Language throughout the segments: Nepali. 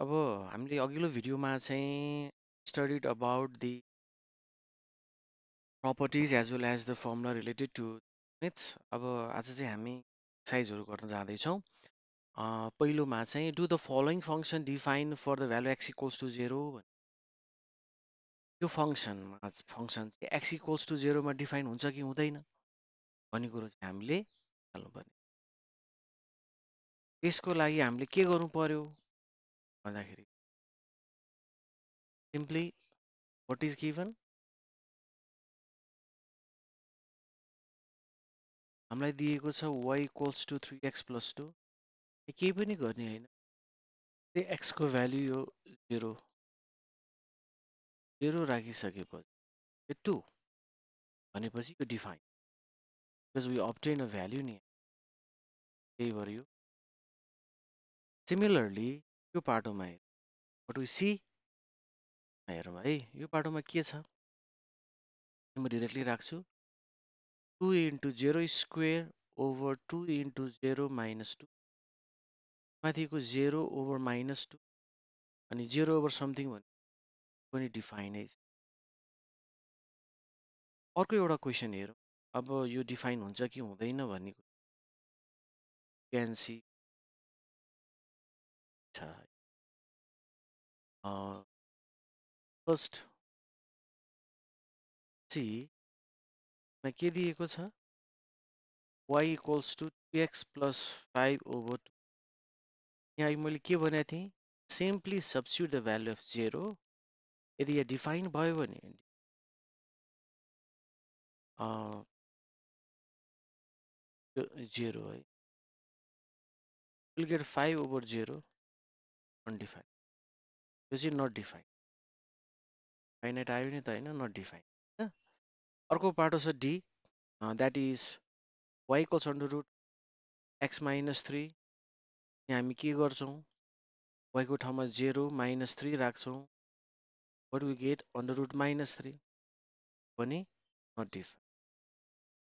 अब हामीले अघिल्लो भिडियोमा चाहिँ studied about the properties as well as the formula related to myths. अब आज चाहिँ हामी एक्सर्साइजहरू गर्न जाँदैछौँ। पहिलोमा चाहिँ do the following function define for the value x equals to 0। यो फङ्सन चाहिँ एक्स इक्वल्स टु 0मा डिफाइन हुन्छ कि हुँदैन भन्ने कुरो चाहिँ हामीले हाल्नुपर्ने। त्यसको लागि हामीले के गर्नु पर्यो भन्दाखेरि सिम्पली व्हाट इज गिभन, हामीलाई दिएको छ y equals to 3x plus 2। केही पनि गर्ने होइन, त्यो x को भ्यालु यो 0 0 राखिसकेपछि 2 भनेपछि यो define, because we obtain a value नि, त्यही भएर यो। सिमिलरली यो पाटोमा व्हाट वी सी हेरौँ है, यो पाटोमा के छ म डिरेक्टली राख्छु 2 into 0 square over 2 into 0 minus 2, माथिको 0 ओभर माइनस 2 अनि 0 ओभर समथिङ भने पनि डिफाइनै छ। अर्को एउटा क्वेसन हेरौँ, अब यो डिफाइन हुन्छ कि हुँदैन भन्ने क्यान सी छ। फर्स्ट सी मा के दिएको छ, y equals to 2x plus 5 over 2। यहाँ मैले के भनेको थिएँ, simply substitute the value of 0। यदि यहाँ डिफाइन भयो भने 0 है, विल गेट 5 ओभर 0 अनडिफाइन, यो चाहिँ नट डिफाइन, फाइनाइट आयो नि त होइन, नट डिफाइन। अर्को पाटो छ D, that is y equals under root x minus 3। यहाँ हामी के गर्छौँ, y को ठाउँमा 0 माइनस 3 राख्छौँ, what we get under root minus 3 पनि नट डिफाइन,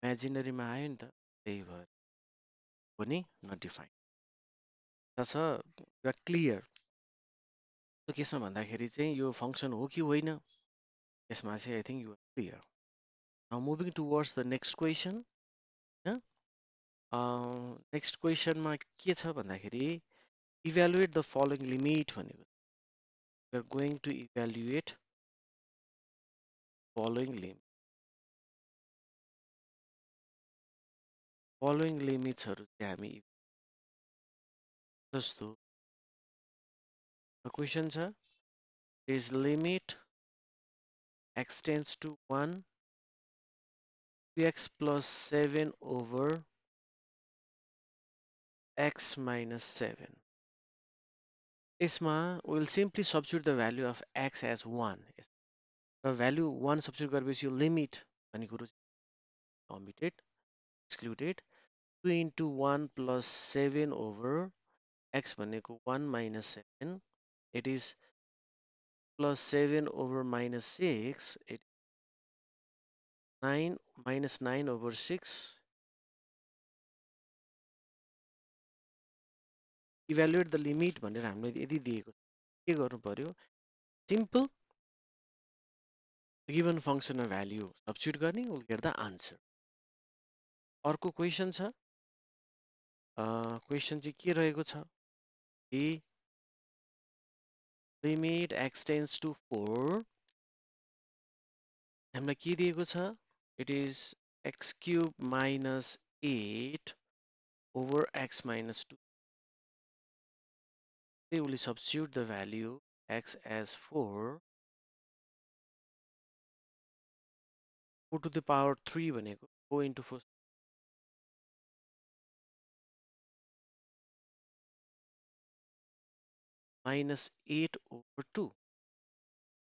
इमेजिनरीमा आयो नि त, त्यही भएर पनि नट डिफाइन छ क्लियर। त केसमा भन्दाखेरि चाहिँ यो फङ्सन हो कि होइन, यसमा चाहिँ I think you are clear. Now moving towards the next question. Next क्वेसनमा के छ भन्दाखेरि इभ्यालुएट द फलोइङ लिमिट भनेको, we are going to evaluate following limit. Following लिमिट्सहरू चाहिँ हामी जस्तो क्वेसन छ, is limit x tends to 1 2x plus 7 over x minus 7. यसमा we'll simply substitute the value of x as 1. र value 1 substitute गरेपछि यो limit भन्ने कुरो omitted, excluded. 2 into 1 plus 7 over x भनेको 1 minus 7. It is plus 7 over minus 6. It 9 minus 9 over 6. Evaluate the limit भनेर हामीले यदि दिएको के गर्नु पर्यो, simple given function of value substitute गर्ने, we'll get the answer. अर्को क्वेसन छ, क्वेसन चाहिँ के रहेको छ, the limit x tends to 4, हामीलाई के दिएको छ, it is x cube minus 8 over x minus 2. They will substitute the value x as 4 to the power 3 भनेको go into first minus 8 over 2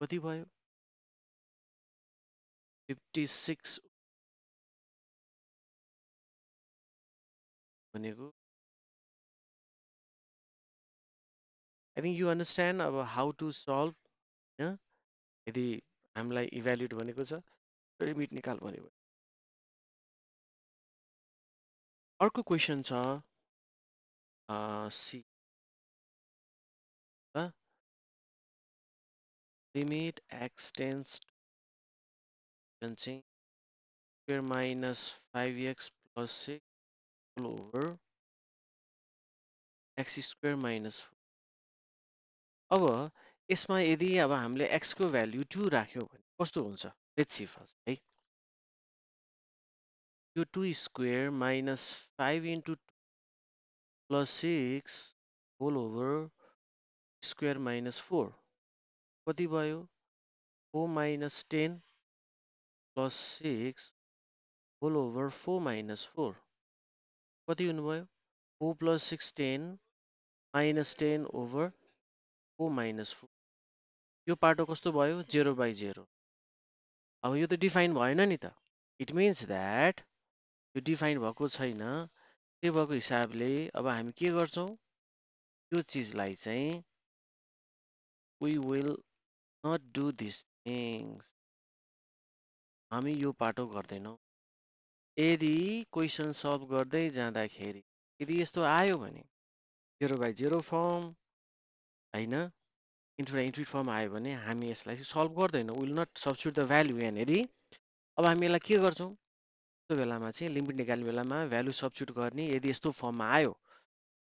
कति भयो 56 भनेको, I think you understand about how to solve, yeah? यदि हामीलाई इभ्यालुएट भनेको छ, लिमिट निकाल भनेको। अर्को क्वेसन छ सी, लिमिट x टेन्स चाहिँ square minus 5x plus 6 whole over x square minus. अब यसमा यदि अब हामीले x को भ्याल्यु 2 राख्यौँ भने कस्तो हुन्छ लेट्स सी फर्स्ट है। यो 2 square minus 5 into plus 6 whole over square minus 4 कति भयो 4 minus 10 plus 6 whole over 4 minus 4 कति हुनुभयो 4 प्लस 6 10 माइनस 10 ओभर 4 माइनस 4 यो पाटो कस्तो भयो 0 बाई 0। अब यो त डिफाइन भएन नि त इट मिन्स द्याट यो डिफाइन भएको छैन। त्यो भएको हिसाबले अब हामी के गर्छौँ यो चिजलाई चाहिँ we will not do these things हामी यो पाटो गर्दैनौँ। यदि क्वेसन सल्भ गर्दै जाँदाखेरि यदि यस्तो आयो भने 0 बाई 0 फर्म होइन इन्फिनिटी फर्म आयो भने हामी यसलाई सल्भ गर्दैनौँ will not substitute the value यहाँनिर। अब हामी यसलाई के गर्छौँ त्यो बेलामा चाहिँ लिमिट निकाल्ने बेलामा भ्यालु सब्स्टिट्युट गर्ने यदि यस्तो फर्ममा आयो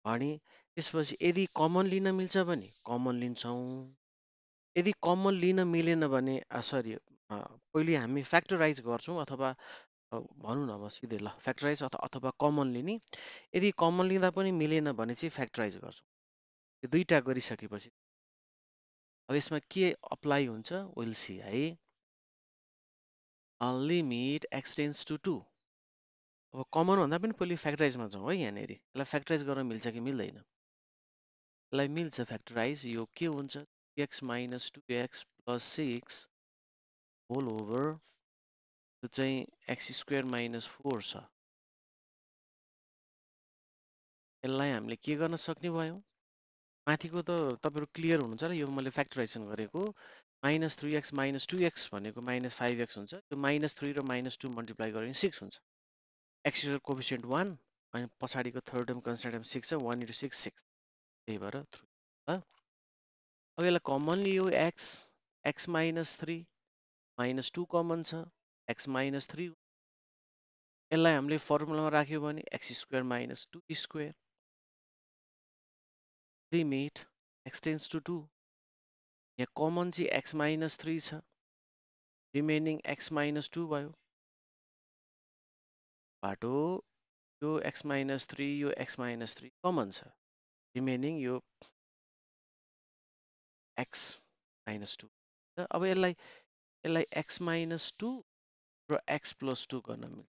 भने त्यसपछि यदि कमन लिन मिल्छ भने कमन लिन्छौँ। यदि कमन लिन मिलेन भने सरी पहिले हामी फ्याक्टराइज गर्छौँ अथवा भनौँ न अब सिधै ल फ्याक्टराइज अथवा कमन लिने। यदि कमन लिँदा पनि मिलेन भने चाहिँ फ्याक्टराइज गर्छौँ। यो दुईटा गरिसकेपछि अब यसमा के अप्लाई हुन्छ विल सी है। लिमिट x टेन्स टु 2 अब कमन भन्दा पनि पहिले फ्याक्टराइजमा जाउँ है। यहाँनिर यसलाई फ्याक्टराइज गर्न मिल्छ कि मिल्दैन यसलाई मिल्छ फ्याक्टराइज। यो के हुन्छ x minus 2x plus 6 whole over त्यो चाहिँ x स्क्वायर माइनस 4 छ। यसलाई हामीले के गर्न सक्ने भयौँ माथिको त तपाईँहरू क्लियर हुनुहुन्छ र यो मैले फ्याक्टराइजेसन गरेको माइनस 3x माइनस 2x भनेको माइनस 5x हुन्छ। त्यो माइनस 3 र माइनस 2 मल्टिप्लाई गऱ्यो भने 6 हुन्छ। x इज कोफिसियन्ट 1 अनि पछाडिको थर्ड टर्म कन्सटेन्ट टर्म 6 छ 1 इन्टु 6 6 त्यही भएर 3 ल। अब यसलाई कमन लियो x माइनस 3 माइनस 2 कमन छ x माइनस 3 यसलाई हामीले फर्मुलामा राख्यो भने x square minus 2 square limit x tends to 2 यहाँ कमन चाहिँ x माइनस 3 छ रिमेनिङ x माइनस 2 भयो बाटो यो x माइनस 3 यो x माइनस 3 कमन छ रिमेनिङ यो x माइनस 2 अब यसलाई x माइनस 2 र x प्लस 2 गर्न मिल्छ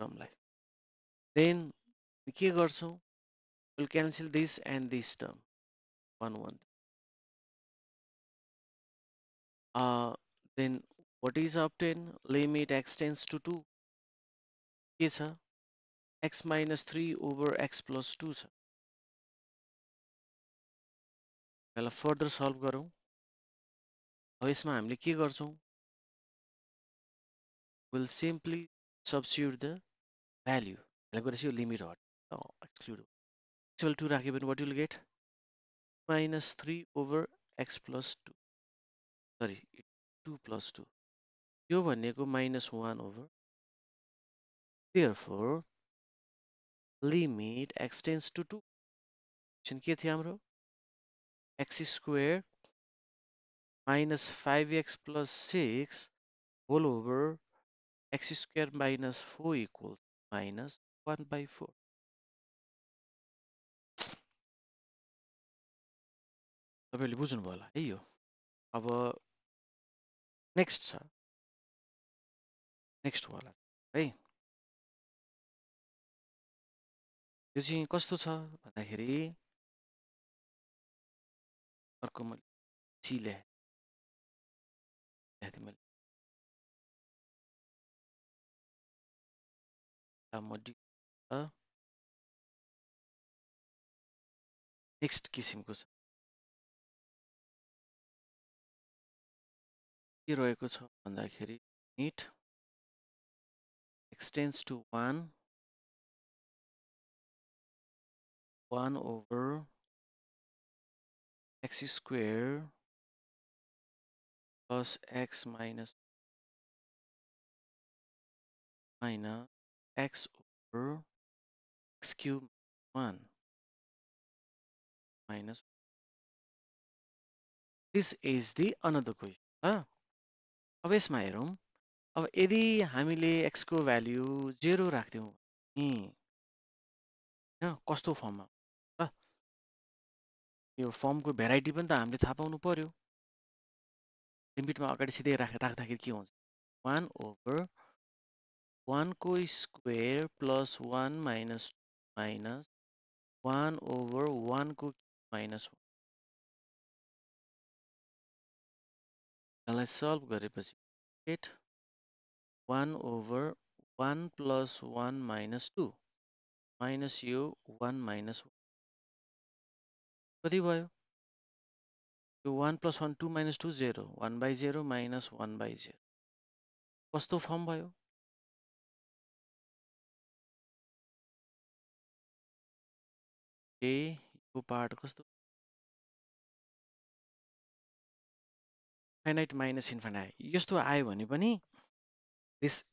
टर्मलाई। देन के गर्छौँ will cancel this and this term 1 1 then what is obtained limit x tends to 2 के छ x minus 3 over x plus 2 छ। यसलाई फर्दर सल्भ गरौँ। अब यसमा हामीले के गर्छौँ will simply substitute the value यसलाई गरेपछि यो लिमिट हट एक्सक्लुड इक्वल टु राख्यो भने what will get minus 3 over x plus 2 sorry 2 plus 2 यो भनेको minus 1 over therefore limit x tends to 2 के थियो हाम्रो x square minus 5x plus 6 whole over x square minus 4 equals minus 1 by 4. तपाईँले बुझ्नुभयो होला है यो। अब नेक्स्ट छ नेक्स्ट वाला है यो चाहिँ कस्तो छ भन्दाखेरि अर्को मैले सी ल्याएको थिएँ मैले नेक्स्ट किसिमको छ के रहेको छ भन्दाखेरि NEET extends to 1 1 over x square plus x minus x over x cube 1 minus. This is the another question. अब यसमा हेरौँ अब यदि हामीले x को भ्याल्यु 0 राख्थ्यौँ नि हैन कस्तो फर्ममा ल यो फर्मको भेराइटी पनि त हामीले थाहा पाउनु पर्यो लिमिटमा अगाडि सिधै राख्दाखेरि के हुन्छ 1 over 1 को स्क्वायर प्लस 1 माइनस 1 over 1 को माइनस यसलाई सल्भ गरेपछि 1 over 1 plus 1 minus 2 minus यो 1 minus कति भयो यो 1 plus 1 2 minus 2 0 1 by 0 minus 1 by 0 कस्तो फर्म भयो यो पार्ट कस्तो फाइनाइट माइनस इन्फाइनाइट यस्तो आयो भने पनि this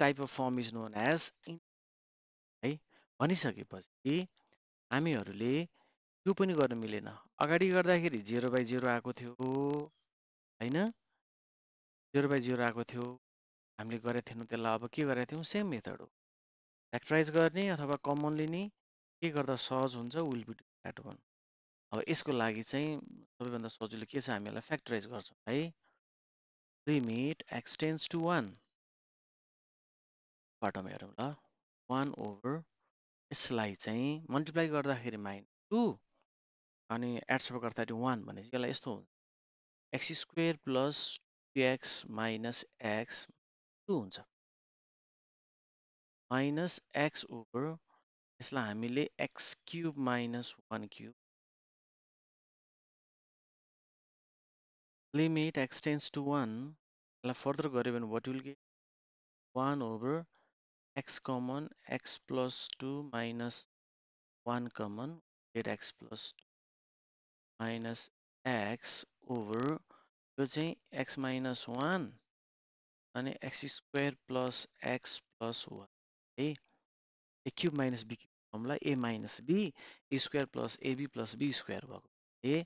type of form is known as है भनिसकेपछि हामीहरूले यो पनि गर्न मिलेन अगाडि गर्दाखेरि 0 by 0 आएको थियो हैन 0 by 0 आएको थियो हामीले गरेको थिएनौँ त्यसलाई अब के गरेका थियौँ सेम मेथड हो फ्याक्टराइज गर्ने अथवा कमन लिने के गर्दा सहज हुन्छ विल बी द्याट वन अब यसको लागि चाहिँ सबैभन्दा सजिलो के छ हामीलाई फ्याक्टराइज गर्छौँ है लिमिट x टेन्स टु 1 बाटोमा हेरौँ ल 1 ओभर यसलाई चाहिँ मल्टिप्लाई गर्दाखेरि -2 अनि एड सबै गर्दाखेरि 1 भनेपछि यसलाई यस्तो हुन्छ x square plus 2x minus x 2 हुन्छ माइनस x ओभर यसलाई हामीले x cube minus 1 cube limit x tends to 1 यसलाई फर्दर गऱ्यो भने what will get 1 over x common x plus 2 minus 1 common get x plus 2 minus x over यो चाहिँ x minus 1 अनि x square plus x plus 1 है a cube minus b cube formula a minus b a square plus ab plus b square भएको ए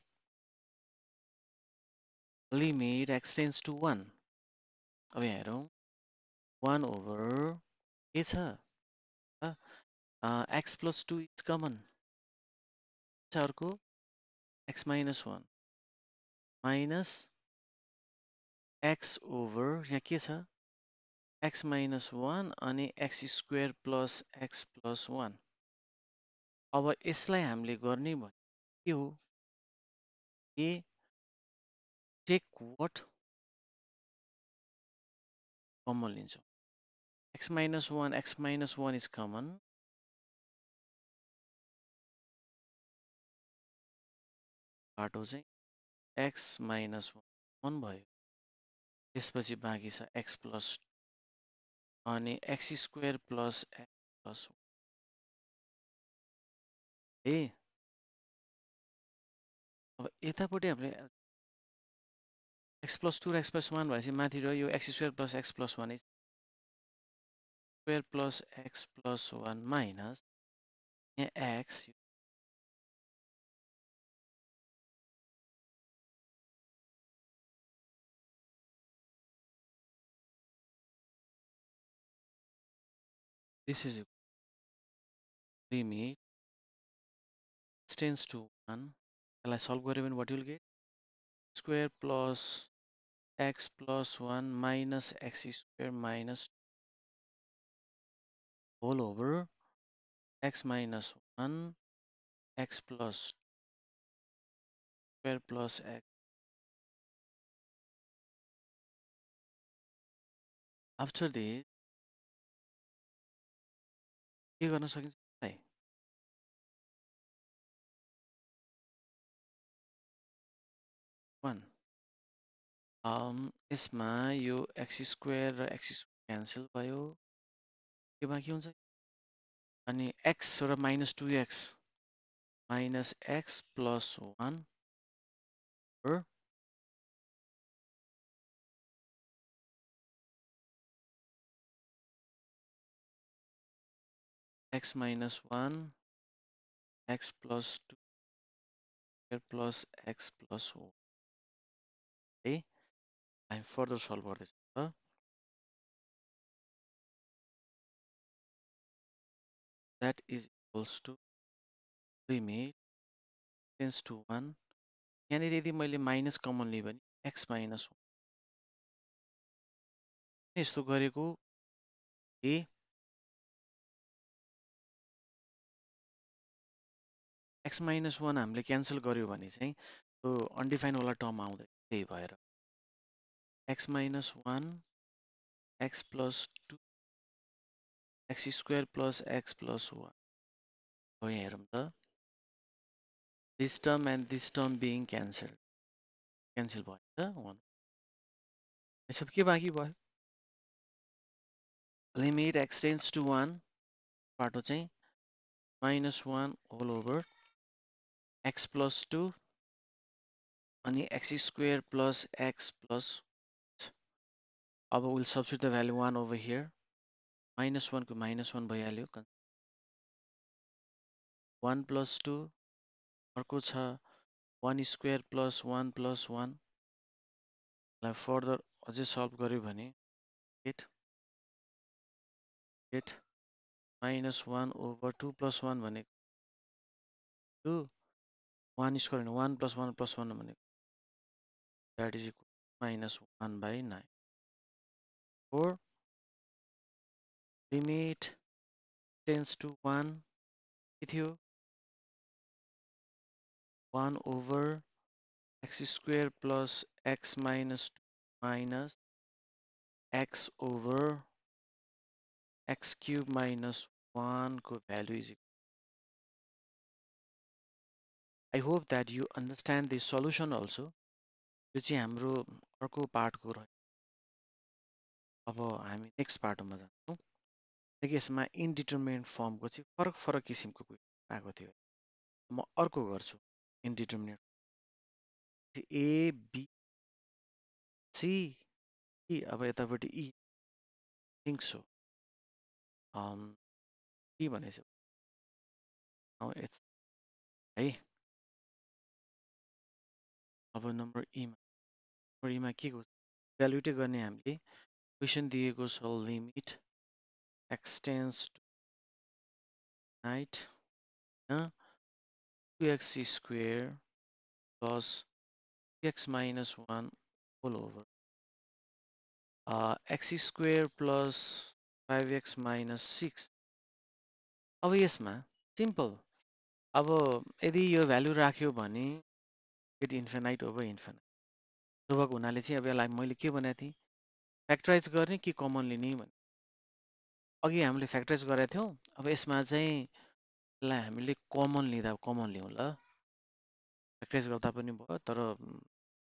लिमिट x टेन्स टु 1 अब यहाँ हेरौँ 1 over के छ x plus 2 is common छ अर्को x minus 1 minus x over यहाँ के छ x minus 1 अनि x square plus x plus 1 अब यसलाई हामीले गर्ने भने के हो ए टेक what कमन लिन्छौँ x minus 1 is common बाटो चाहिँ x minus 1 भयो त्यसपछि बाँकी छ x plus अनि x square plus x plus 1 ए अब यतापट्टि हामीले x plus 2 र x plus 1 भनेपछि माथि रह्यो यो x square plus x plus 1 is square plus x plus 1 minus यहाँ x this is limit x tends to 1 यसलाई सल्भ गऱ्यो भने what you will get square plus x plus 1 minus x square minus whole over x minus 1 x plus square plus x after this के गर्न सकिन्छ यसलाई 1 यसमा यो x square र x क्यान्सल भयो के बाँकी हुन्छ अनि x र minus 2x minus x plus 1 over x minus 1 x plus 2 square plus x plus 1. Okay, I'm further solve गर्दैछु ल. That is equals to limit tends to 1. यहाँनिर यदि मैले माइनस कमन लिएँ भने x minus 1 यस्तो गरेको ए x minus 1 हामीले क्यान्सल गर्यो भने चाहिँ त्यो अनडिफाइन वाला टर्म आउँदैन. त्यही भएर x minus 1 x plus 2 x square plus x plus 1. अब यहाँ हेरौँ त. This term and this term being cancelled. Cancel भयो त 1. यसो के बाँकी भयो? Limit x tends to 1 बाटो चाहिँ minus 1 whole over x plus 2 अनि x square plus x plus. अब we'll substitute the value 1 over here. minus 1 को minus 1 भइहाल्यो. 1 plus 2 अर्को छ 1 square plus 1 plus 1. लाई फर्दर अझै सल्भ गर्यो भने get minus 1 over 2 plus 1 भनेको 2 1 square भने 1 plus 1 plus 1 भनेको that is equal to minus 1 by 9. Or limit tends to 1 के थियो 1 over x square plus x minus 2 minus x over x cube minus 1 को value is equal. I hope that you understand the solution also. यो चाहिँ हाम्रो अर्को पार्टको रह्यो. अब हामी नेक्स्ट पार्टमा जान्छौँ. यसमा इन्डिटरमिनेट फर्मको चाहिँ फरक फरक किसिमको क्वेसन आएको थियो. म अर्को गर्छु इन्डिटरमिनेट. ए बी सी ई. अब यतापट्टि ई थिङ्क सो के भनेछ है. अब नम्बर ईमा के को भ्यालुटै गर्ने हामीले. क्वेसन दिएको छ लिमिट एक्सटेन्स टु नाइट 2x square plus x minus 1 whole over x square plus 5x minus 6. अब यसमा सिम्पल. अब यदि यो भ्यालु राख्यो भने इट इन्फिनाइट ओभर इन्फिनाइट. त्यो भएको हुनाले चाहिँ अब यसलाई मैले के भनेको थिएँ फ्याक्टराइज गर्ने कि कमन लिने भने. अघि हामीले फ्याक्टराइज गरेका थियौँ. अब यसमा चाहिँ यसलाई हामीले कमन लिउँ ल. फ्याक्टराइज गर्दा पनि भयो तर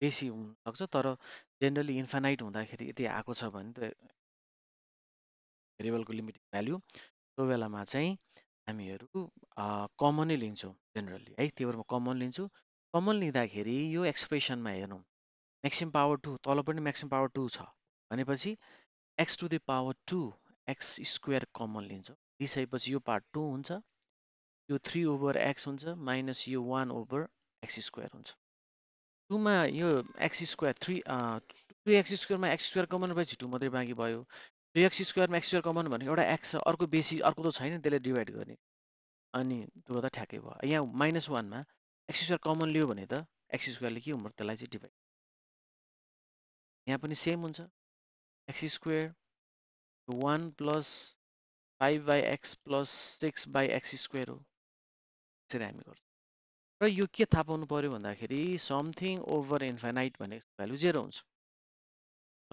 बेसी हुनसक्छ. तर जेनरली इन्फिनाइट हुँदाखेरि यदि आएको छ भने त भेरिएबलको लिमिट भ्याल्यु त्यो बेलामा चाहिँ हामीहरू कमनै लिन्छौँ जेनरली है. त्यही भएर म कमन लिन्छु. कमन लिँदाखेरि यो एक्सप्रेसनमा हेर्नु म्याक्सिमम पावर 2 तल पनि म्याक्सिमम पावर 2 छ भनेपछि x to the power 2 x square common लिन्छ. लिइसकेपछि यो पार्ट 2 हुन्छ. यो 3 ओभर x हुन्छ माइनस यो 1 ओभर x स्क्वायर हुन्छ. 2 मा यो x स्क्वायर 2x स्क्वायरमा x स्क्वायर कमन भएपछि 2 मात्रै बाँकी भयो. 3x स्क्वायरमा x स्क्वायर कमन भनेको एउटा x छ. अर्को बेसी अर्को त छैन त्यसले डिभाइड गर्ने अनि त्यो त ठ्याक्कै भयो. यहाँ माइनस 1 मा x स्क्वायर कमन लियो भने त x स्क्वायरले के हुन्छ त्यसलाई चाहिँ डिभाइड. यहाँ पनि सेम हुन्छ. x square 1 plus 5 by x plus 6 by x square हो. त्यसरी हामी गर्छौँ. र यो के थाहा पाउनु पर्यो भन्दाखेरि समथिङ ओभर इन्फाइनाइट भनेको भ्यालु 0 हुन्छ.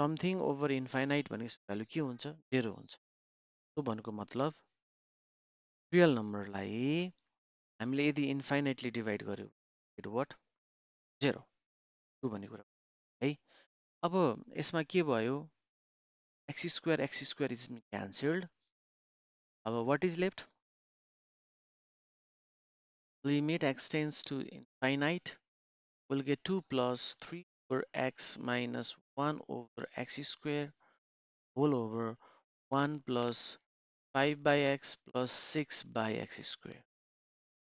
समथिङ ओभर इन्फाइनाइट भनेको भ्यालु के हुन्छ 0 हुन्छ. त्यो भनेको मतलब रियल नम्बरलाई हामीले यदि इन्फाइनाइटली डिभाइड गर्यो इट वाट 0 त्यो भन्ने कुरा है. अब यसमा के भयो x स्क्वायर इज क्यान्सल्ड. अब what is left limit x tends to infinite we'll get 2 plus 3 over x minus 1 over x square whole over 1 plus 5 by x plus 6 by x square.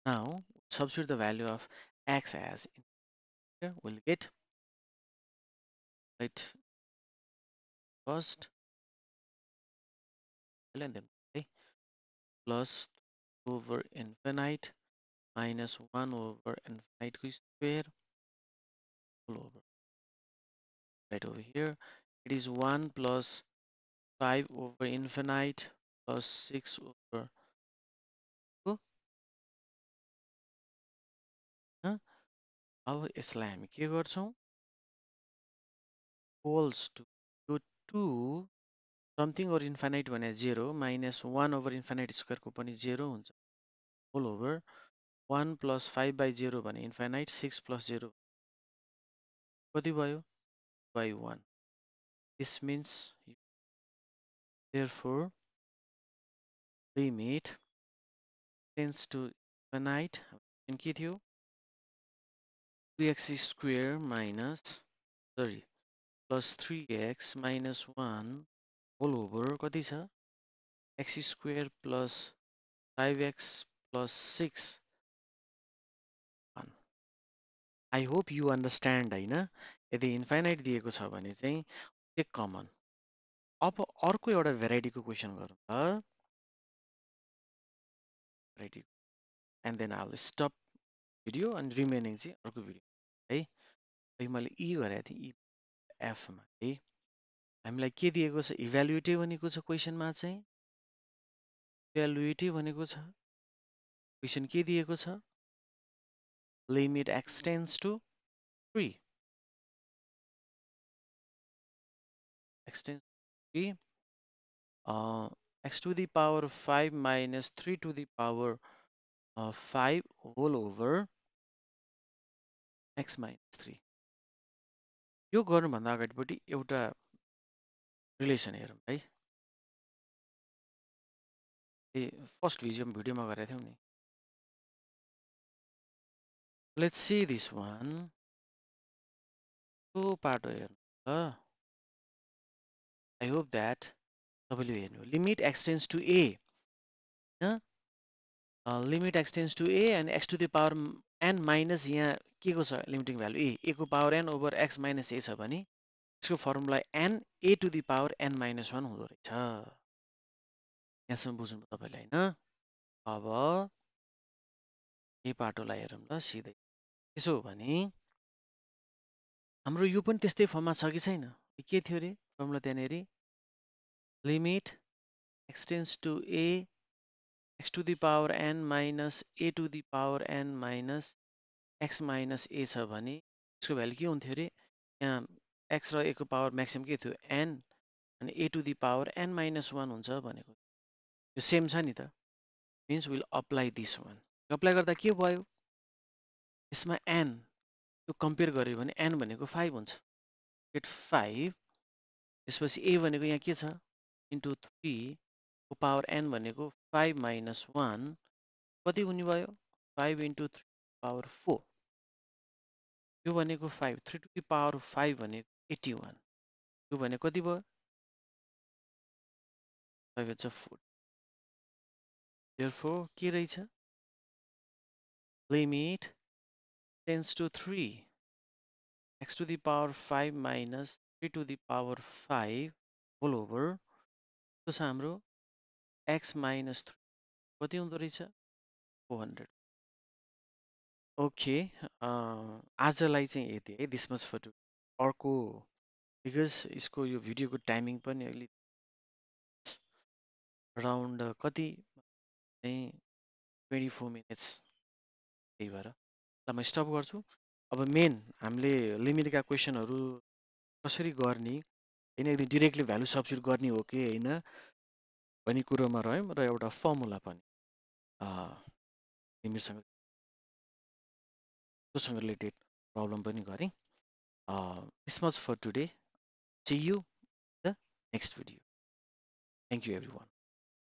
Now substitute the value of x as in here. We'll get right first and then plus over infinite minus 1 over infinite square all over right over here. It is 1 plus 5 over infinite plus 6 over 2. अब यसलाई हामी के गर्छौं equals to यो 2 something over infinite भने 0 minus 1 over infinite square को पनि 0 हुन्छ all over 1 plus 5 by 0 भने infinite 6 plus 0 कति भयो by 1. This means therefore limit tends to infinite and के थियो 2x square minus sorry plus 3x minus 1 whole over कति छ x square plus 5x plus 6 1. I hope you understand हैन यदि इन्फाइनाइट दिएको छ भने चाहिँ टेक कमन अब अर्को एउटा भेराइटीको क्वेशन गरौँ त variety and then I will stop video and remaining चाहिँ अर्को भिडियो है अहिले मैले ई गरेको थिएँ ई एफ मा है हामीलाई के दिएको छ इभ्यालुएटिभ भनेको छ क्वेशनमा चाहिँ इभ्यालुएटिभ भनेको छ क्वेशन के दिएको छ limit x tends to 3 x tends to 3 x to the power 5 minus 3 to the power 5 whole over x minus 3 यो गर्नुभन्दा अगाडिपट्टि एउटा रिलेसन हेरौँ है फर्स्ट भिडियोमा गरेका थियौँ नि लेट्स सी दिस वान यो पार्ट हेर्नु ल आई होप द्याट तपाईँले हेर्नु limit x tends to a limit x tends to a and x to the power n minus यहाँ के को छ लिमिटिङ भ्यालु a को power n over x minus a छ भने यसको formula n a to the power n minus 1 हुँदो रहेछ यहाँसम्म बुझ्नु तपाईले हैन अब यही पाटोलाई हेरौँ ल सिधै त्यसो हो भने हाम्रो यो पनि त्यस्तै फर्ममा छ कि छैन के थियो रे फर्मुला त्यहाँनेरि limit x tends to a x to the power n minus a to the power n minus x minus a छ भने यसको भ्यालु के हुन्थ्यो रे यहाँ x र a को पावर म्याक्सिमम के थियो n अनि a to the power n minus 1 हुन्छ भनेको यो सेम छ नि त means we'll apply this one apply गर्दा के भयो यसमा n यो कम्पेयर गर्यो भने n भनेको 5 हुन्छ गेट 5 त्यसपछि a भनेको यहाँ के छ इन्टु 3 को पावर n भनेको 5 minus 1 कति हुने भयो 5 into 3 power 4 यो भनेको 5 3 to the power 5 भनेको 81 यो भनेको कति भयो 5 is 4 therefore के रहेछ limit tends to 3 x to the power 5 minus 3 to the power 5 whole over त्यो छ हाम्रो x minus 3 कति हुँदो रहेछ 400 ओके आजलाई चाहिँ यति है दिस मच फर अर्को बिकज यसको यो भिडियोको टाइमिङ पनि अलि अराउन्ड कति चाहिँ 24 मिनट्स त्यही भएर ल म स्टप गर्छु अब मेन हामीले लिमिटका क्वेसनहरू कसरी गर्ने हैन एकदम डाइरेक्टली भ्यालु सब्स्टिट्युट गर्ने हो कि हैन भन्ने कुरोमा रह्यौँ र एउटा फर्मुला पनि लिमिटसँग त्योसँग रिलेटेड प्रब्लम पनि गरेँ this much for today see you the next video thank you everyone